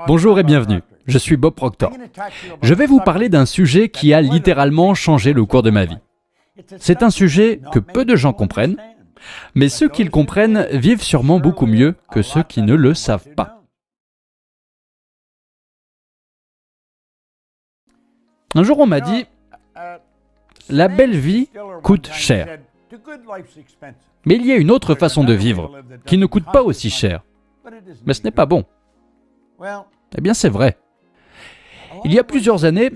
Bonjour et bienvenue, je suis Bob Proctor. Je vais vous parler d'un sujet qui a littéralement changé le cours de ma vie. C'est un sujet que peu de gens comprennent, mais ceux qui le comprennent vivent sûrement beaucoup mieux que ceux qui ne le savent pas. Un jour on m'a dit, la belle vie coûte cher. Mais il y a une autre façon de vivre, qui ne coûte pas aussi cher. Mais ce n'est pas bon. Eh bien, c'est vrai. Il y a plusieurs années,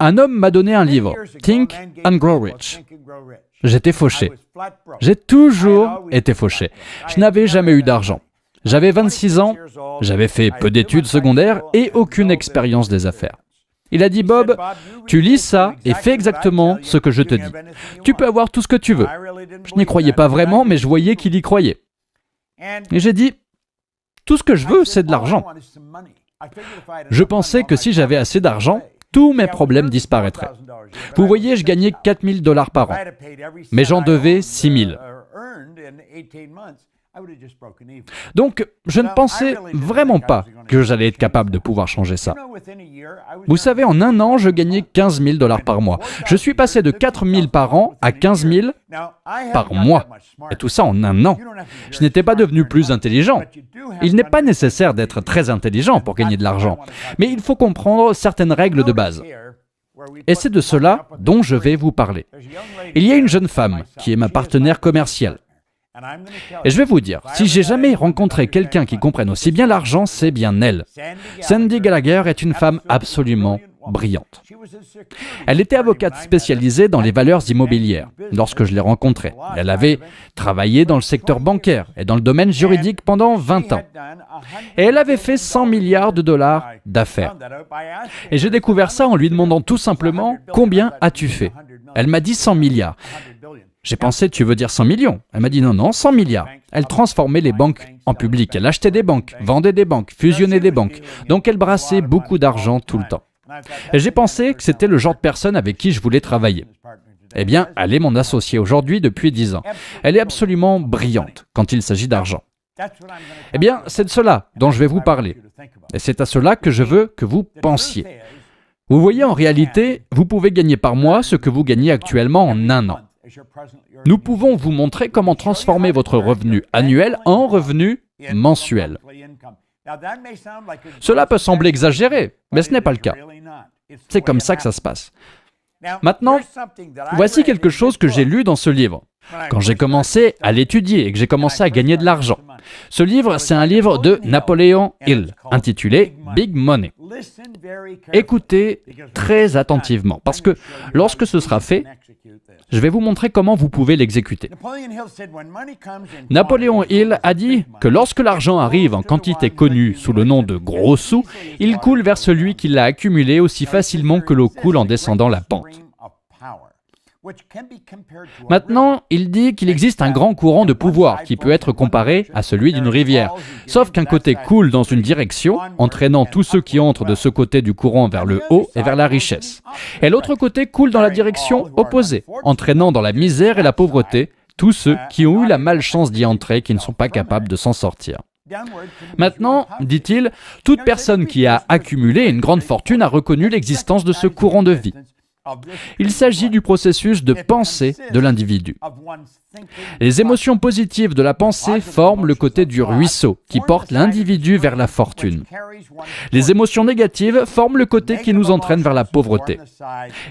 un homme m'a donné un livre, Think and Grow Rich. J'étais fauché. J'ai toujours été fauché. Je n'avais jamais eu d'argent. J'avais 26 ans, j'avais fait peu d'études secondaires et aucune expérience des affaires. Il a dit, Bob, tu lis ça et fais exactement ce que je te dis. Tu peux avoir tout ce que tu veux. Je n'y croyais pas vraiment, mais je voyais qu'il y croyait. Et j'ai dit, tout ce que je veux, c'est de l'argent. Je pensais que si j'avais assez d'argent, tous mes problèmes disparaîtraient. Vous voyez, je gagnais 4 000 $ par an, mais j'en devais 6 000. Donc, je ne pensais vraiment pas que j'allais être capable de pouvoir changer ça. Vous savez, en un an, je gagnais 15 000 $ par mois. Je suis passé de 4 000 par an à 15 000 par mois. Et tout ça en un an. Je n'étais pas devenu plus intelligent. Il n'est pas nécessaire d'être très intelligent pour gagner de l'argent. Mais il faut comprendre certaines règles de base. Et c'est de cela dont je vais vous parler. Il y a une jeune femme qui est ma partenaire commerciale. Et je vais vous dire, si j'ai jamais rencontré quelqu'un qui comprenne aussi bien l'argent, c'est bien elle. Sandy Gallagher est une femme absolument brillante. Elle était avocate spécialisée dans les valeurs immobilières lorsque je l'ai rencontrée. Elle avait travaillé dans le secteur bancaire et dans le domaine juridique pendant 20 ans. Et elle avait fait 100 milliards de dollars d'affaires. Et j'ai découvert ça en lui demandant tout simplement « Combien as-tu fait ?» Elle m'a dit 100 milliards. J'ai pensé, tu veux dire 100 millions? Elle m'a dit non, 100 milliards. Elle transformait les banques en public. Elle achetait des banques, vendait des banques, fusionnait des banques. Donc elle brassait beaucoup d'argent tout le temps. Et j'ai pensé que c'était le genre de personne avec qui je voulais travailler. Eh bien, elle est mon associée aujourd'hui depuis 10 ans. Elle est absolument brillante quand il s'agit d'argent. Eh bien, c'est de cela dont je vais vous parler. Et c'est à cela que je veux que vous pensiez. Vous voyez, en réalité, vous pouvez gagner par mois ce que vous gagnez actuellement en un an. Nous pouvons vous montrer comment transformer votre revenu annuel en revenu mensuel. Cela peut sembler exagéré, mais ce n'est pas le cas. C'est comme ça que ça se passe. Maintenant, voici quelque chose que j'ai lu dans ce livre, quand j'ai commencé à l'étudier et que j'ai commencé à gagner de l'argent. Ce livre, c'est un livre de Napoleon Hill, intitulé « Big Money ». Écoutez très attentivement, parce que lorsque ce sera fait, je vais vous montrer comment vous pouvez l'exécuter. Napoléon Hill a dit que lorsque l'argent arrive en quantité connue sous le nom de gros sous, il coule vers celui qui l'a accumulé aussi facilement que l'eau coule en descendant la pente. Maintenant, il dit qu'il existe un grand courant de pouvoir qui peut être comparé à celui d'une rivière, sauf qu'un côté coule dans une direction, entraînant tous ceux qui entrent de ce côté du courant vers le haut et vers la richesse. Et l'autre côté coule dans la direction opposée, entraînant dans la misère et la pauvreté tous ceux qui ont eu la malchance d'y entrer, qui ne sont pas capables de s'en sortir. Maintenant, dit-il, toute personne qui a accumulé une grande fortune a reconnu l'existence de ce courant de vie. Il s'agit du processus de pensée de l'individu. Les émotions positives de la pensée forment le côté du ruisseau qui porte l'individu vers la fortune. Les émotions négatives forment le côté qui nous entraîne vers la pauvreté.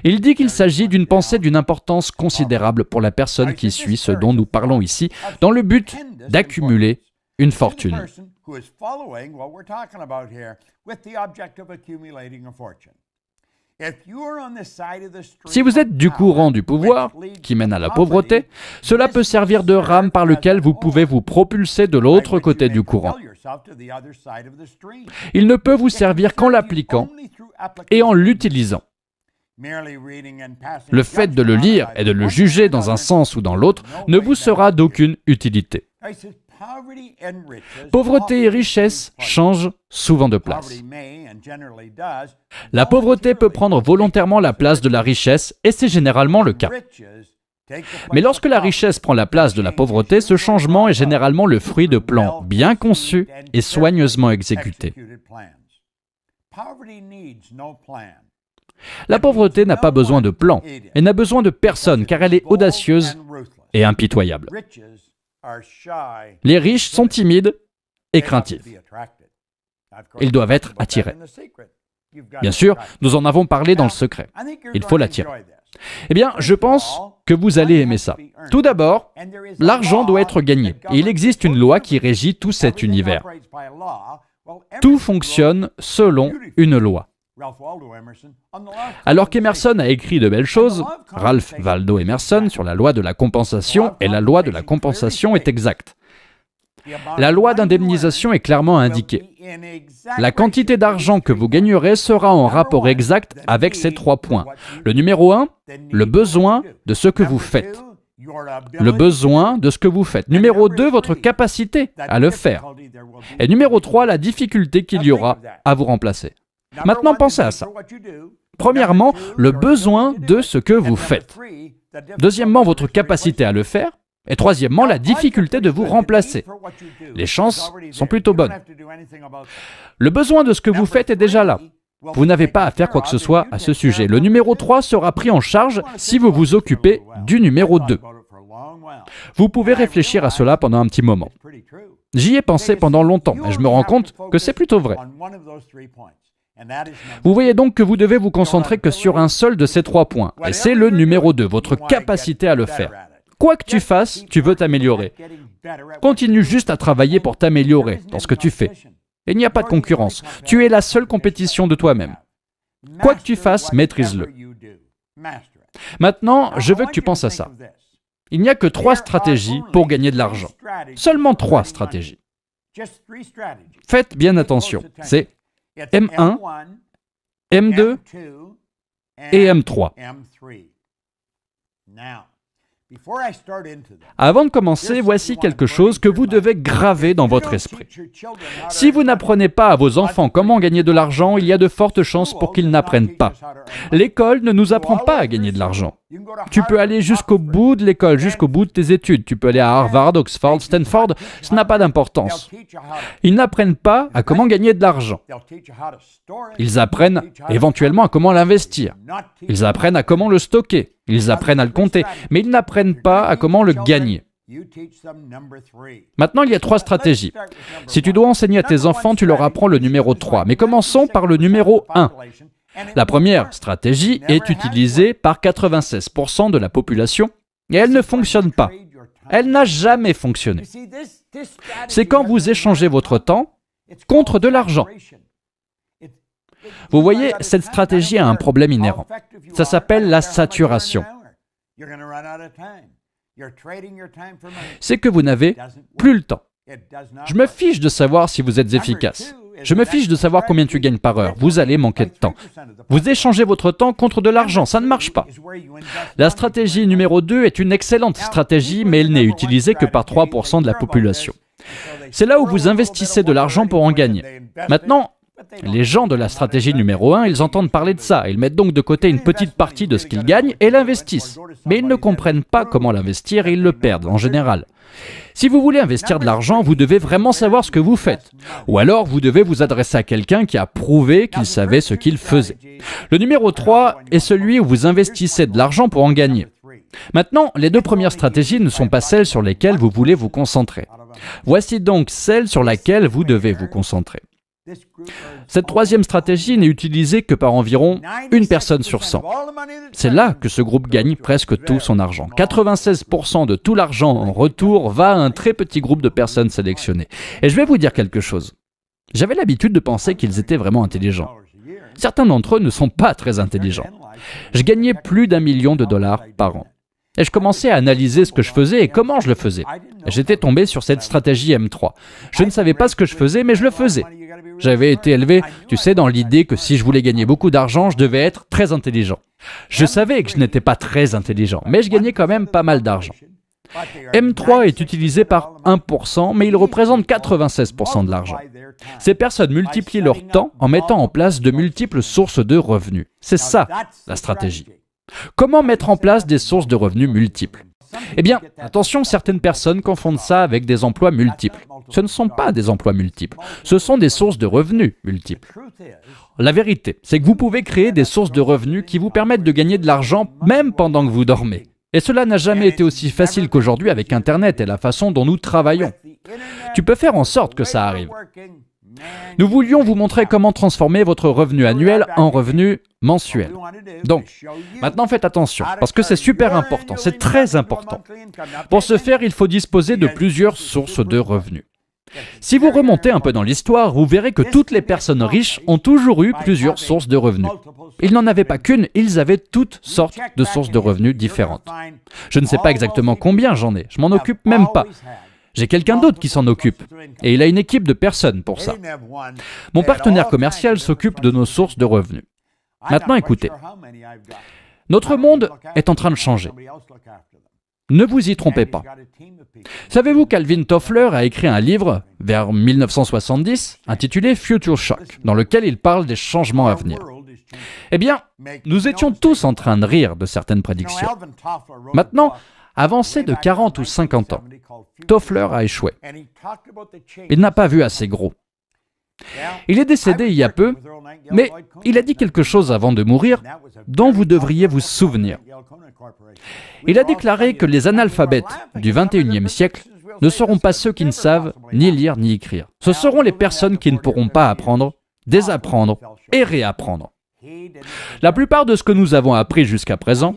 Il dit qu'il s'agit d'une pensée d'une importance considérable pour la personne qui suit ce dont nous parlons ici, dans le but d'accumuler une fortune. Si vous êtes du courant du pouvoir, qui mène à la pauvreté, cela peut servir de rame par lequel vous pouvez vous propulser de l'autre côté du courant. Il ne peut vous servir qu'en l'appliquant et en l'utilisant. Le fait de le lire et de le juger dans un sens ou dans l'autre ne vous sera d'aucune utilité. Pauvreté et richesse changent souvent de place. La pauvreté peut prendre volontairement la place de la richesse et c'est généralement le cas. Mais lorsque la richesse prend la place de la pauvreté, ce changement est généralement le fruit de plans bien conçus et soigneusement exécutés. La pauvreté n'a pas besoin de plan, elle n'a besoin de personne car elle est audacieuse et impitoyable. Les riches sont timides et craintifs. Ils doivent être attirés. Bien sûr, nous en avons parlé dans le secret. Il faut l'attirer. Eh bien, je pense que vous allez aimer ça. Tout d'abord, l'argent doit être gagné. Et il existe une loi qui régit tout cet univers. Tout fonctionne selon une loi. Alors qu'Emerson a écrit de belles choses, Ralph Waldo Emerson, sur la loi de la compensation, et la loi de la compensation est exacte. La loi d'indemnisation est clairement indiquée. La quantité d'argent que vous gagnerez sera en rapport exact avec ces 3 points. Le numéro 1, le besoin de ce que vous faites. Le besoin de ce que vous faites. Numéro 2, votre capacité à le faire. Et numéro 3, la difficulté qu'il y aura à vous remplacer. Maintenant, pensez à ça. Premièrement, le besoin de ce que vous faites. Deuxièmement, votre capacité à le faire. Et troisièmement, la difficulté de vous remplacer. Les chances sont plutôt bonnes. Le besoin de ce que vous faites est déjà là. Vous n'avez pas à faire quoi que ce soit à ce sujet. Le numéro 3 sera pris en charge si vous vous occupez du numéro 2. Vous pouvez réfléchir à cela pendant un petit moment. J'y ai pensé pendant longtemps et je me rends compte que c'est plutôt vrai. Vous voyez donc que vous devez vous concentrer que sur un seul de ces 3 points. Et c'est le numéro 2, votre capacité à le faire. Quoi que tu fasses, tu veux t'améliorer. Continue juste à travailler pour t'améliorer dans ce que tu fais. Il n'y a pas de concurrence. Tu es la seule compétition de toi-même. Quoi que tu fasses, maîtrise-le. Maintenant, je veux que tu penses à ça. Il n'y a que 3 stratégies pour gagner de l'argent. Seulement 3 stratégies. Faites bien attention. C'est M1, M2 et M3. Avant de commencer, voici quelque chose que vous devez graver dans votre esprit. Si vous n'apprenez pas à vos enfants comment gagner de l'argent, il y a de fortes chances pour qu'ils n'apprennent pas. L'école ne nous apprend pas à gagner de l'argent. Tu peux aller jusqu'au bout de l'école, jusqu'au bout de tes études. Tu peux aller à Harvard, Oxford, Stanford, ça n'a pas d'importance. Ils n'apprennent pas à comment gagner de l'argent. Ils apprennent éventuellement à comment l'investir. Ils apprennent à comment le stocker. Ils apprennent à le compter, mais ils n'apprennent pas à comment le gagner. Maintenant, il y a 3 stratégies. Si tu dois enseigner à tes enfants, tu leur apprends le numéro 3. Mais commençons par le numéro 1. La première stratégie est utilisée par 96% de la population et elle ne fonctionne pas. Elle n'a jamais fonctionné. C'est quand vous échangez votre temps contre de l'argent. Vous voyez, cette stratégie a un problème inhérent. Ça s'appelle la saturation. C'est que vous n'avez plus le temps. Je me fiche de savoir si vous êtes efficace. Je me fiche de savoir combien tu gagnes par heure. Vous allez manquer de temps. Vous échangez votre temps contre de l'argent, ça ne marche pas. La stratégie numéro 2 est une excellente stratégie, mais elle n'est utilisée que par 3% de la population. C'est là où vous investissez de l'argent pour en gagner. Maintenant, les gens de la stratégie numéro 1, ils entendent parler de ça. Ils mettent donc de côté une petite partie de ce qu'ils gagnent et l'investissent. Mais ils ne comprennent pas comment l'investir et ils le perdent en général. Si vous voulez investir de l'argent, vous devez vraiment savoir ce que vous faites. Ou alors, vous devez vous adresser à quelqu'un qui a prouvé qu'il savait ce qu'il faisait. Le numéro 3 est celui où vous investissez de l'argent pour en gagner. Maintenant, les 2 premières stratégies ne sont pas celles sur lesquelles vous voulez vous concentrer. Voici donc celle sur laquelle vous devez vous concentrer. Cette 3e stratégie n'est utilisée que par environ 1 personne sur 100. C'est là que ce groupe gagne presque tout son argent. 96% de tout l'argent en retour va à un très petit groupe de personnes sélectionnées. Et je vais vous dire quelque chose. J'avais l'habitude de penser qu'ils étaient vraiment intelligents. Certains d'entre eux ne sont pas très intelligents. Je gagnais plus d'1 million de dollars par an. Et je commençais à analyser ce que je faisais et comment je le faisais. J'étais tombé sur cette stratégie M3. Je ne savais pas ce que je faisais, mais je le faisais. J'avais été élevé, tu sais, dans l'idée que si je voulais gagner beaucoup d'argent, je devais être très intelligent. Je savais que je n'étais pas très intelligent, mais je gagnais quand même pas mal d'argent. M3 est utilisé par 1%, mais il représente 96% de l'argent. Ces personnes multiplient leur temps en mettant en place de multiples sources de revenus. C'est ça, la stratégie. Comment mettre en place des sources de revenus multiples? Eh bien, attention, certaines personnes confondent ça avec des emplois multiples. Ce ne sont pas des emplois multiples, ce sont des sources de revenus multiples. La vérité, c'est que vous pouvez créer des sources de revenus qui vous permettent de gagner de l'argent même pendant que vous dormez. Et cela n'a jamais été aussi facile qu'aujourd'hui avec Internet et la façon dont nous travaillons. Tu peux faire en sorte que ça arrive. Nous voulions vous montrer comment transformer votre revenu annuel en revenu mensuel. Donc, maintenant faites attention, parce que c'est super important, c'est très important. Pour ce faire, il faut disposer de plusieurs sources de revenus. Si vous remontez un peu dans l'histoire, vous verrez que toutes les personnes riches ont toujours eu plusieurs sources de revenus. Ils n'en avaient pas qu'une, ils avaient toutes sortes de sources de revenus différentes. Je ne sais pas exactement combien j'en ai, je m'en occupe même pas. J'ai quelqu'un d'autre qui s'en occupe, et il a une équipe de personnes pour ça. Mon partenaire commercial s'occupe de nos sources de revenus. Maintenant écoutez, notre monde est en train de changer. Ne vous y trompez pas. Savez-vous qu'Alvin Toffler a écrit un livre, vers 1970, intitulé Future Shock, dans lequel il parle des changements à venir? Eh bien, nous étions tous en train de rire de certaines prédictions. Maintenant, avancé de 40 ou 50 ans, Toffler a échoué. Il n'a pas vu assez gros. Il est décédé il y a peu, mais il a dit quelque chose avant de mourir dont vous devriez vous souvenir. Il a déclaré que les analphabètes du XXIe siècle ne seront pas ceux qui ne savent ni lire ni écrire. Ce seront les personnes qui ne pourront pas apprendre, désapprendre et réapprendre. La plupart de ce que nous avons appris jusqu'à présent,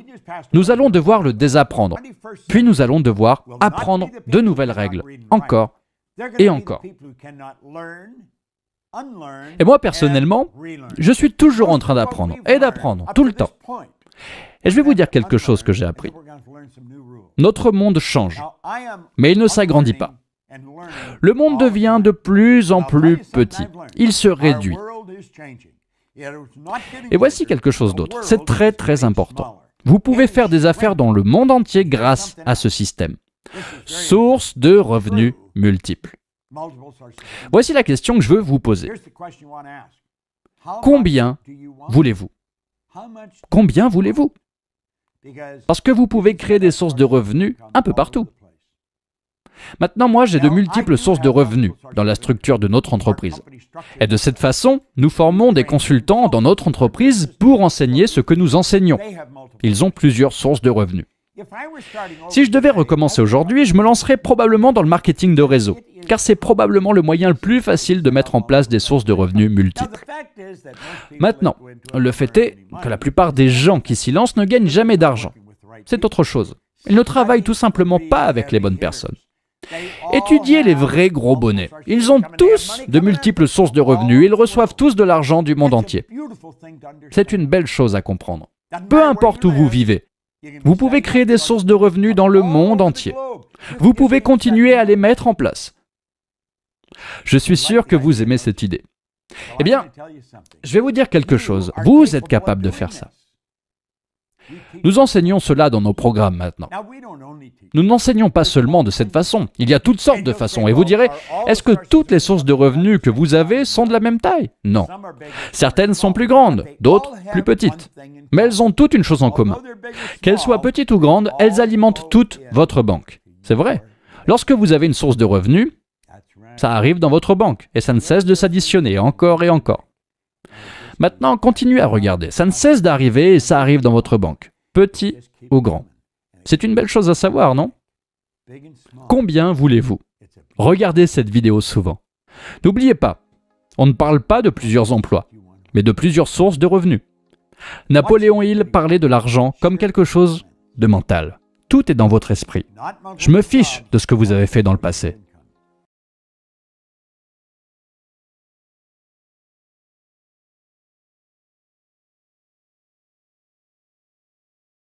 nous allons devoir le désapprendre, puis nous allons devoir apprendre de nouvelles règles, encore et encore. Et moi, personnellement, je suis toujours en train d'apprendre, et d'apprendre, tout le temps. Et je vais vous dire quelque chose que j'ai appris. Notre monde change, mais il ne s'agrandit pas. Le monde devient de plus en plus petit. Il se réduit. Et voici quelque chose d'autre. C'est très très important. Vous pouvez faire des affaires dans le monde entier grâce à ce système. Source de revenus multiples. Voici la question que je veux vous poser. Combien voulez-vous? Combien voulez-vous? Parce que vous pouvez créer des sources de revenus un peu partout. Maintenant, moi, j'ai de multiples sources de revenus dans la structure de notre entreprise. Et de cette façon, nous formons des consultants dans notre entreprise pour enseigner ce que nous enseignons. Ils ont plusieurs sources de revenus. Si je devais recommencer aujourd'hui, je me lancerais probablement dans le marketing de réseau, car c'est probablement le moyen le plus facile de mettre en place des sources de revenus multiples. Maintenant, le fait est que la plupart des gens qui s'y lancent ne gagnent jamais d'argent. C'est autre chose. Ils ne travaillent tout simplement pas avec les bonnes personnes. Étudiez les vrais gros bonnets. Ils ont tous de multiples sources de revenus, ils reçoivent tous de l'argent du monde entier. C'est une belle chose à comprendre. Peu importe où vous vivez, vous pouvez créer des sources de revenus dans le monde entier. Vous pouvez continuer à les mettre en place. Je suis sûr que vous aimez cette idée. Eh bien, je vais vous dire quelque chose. Vous êtes capable de faire ça. Nous enseignons cela dans nos programmes maintenant. Nous n'enseignons pas seulement de cette façon. Il y a toutes sortes de façons. Et vous direz, est-ce que toutes les sources de revenus que vous avez sont de la même taille? Non. Certaines sont plus grandes, d'autres plus petites. Mais elles ont toutes une chose en commun. Qu'elles soient petites ou grandes, elles alimentent toute votre banque. C'est vrai. Lorsque vous avez une source de revenus, ça arrive dans votre banque et ça ne cesse de s'additionner encore et encore. Maintenant, continuez à regarder. Ça ne cesse d'arriver et ça arrive dans votre banque, petit ou grand. C'est une belle chose à savoir, non? Combien voulez-vous? Regardez cette vidéo souvent. N'oubliez pas, on ne parle pas de plusieurs emplois, mais de plusieurs sources de revenus. Napoléon Hill parlait de l'argent comme quelque chose de mental. Tout est dans votre esprit. Je me fiche de ce que vous avez fait dans le passé.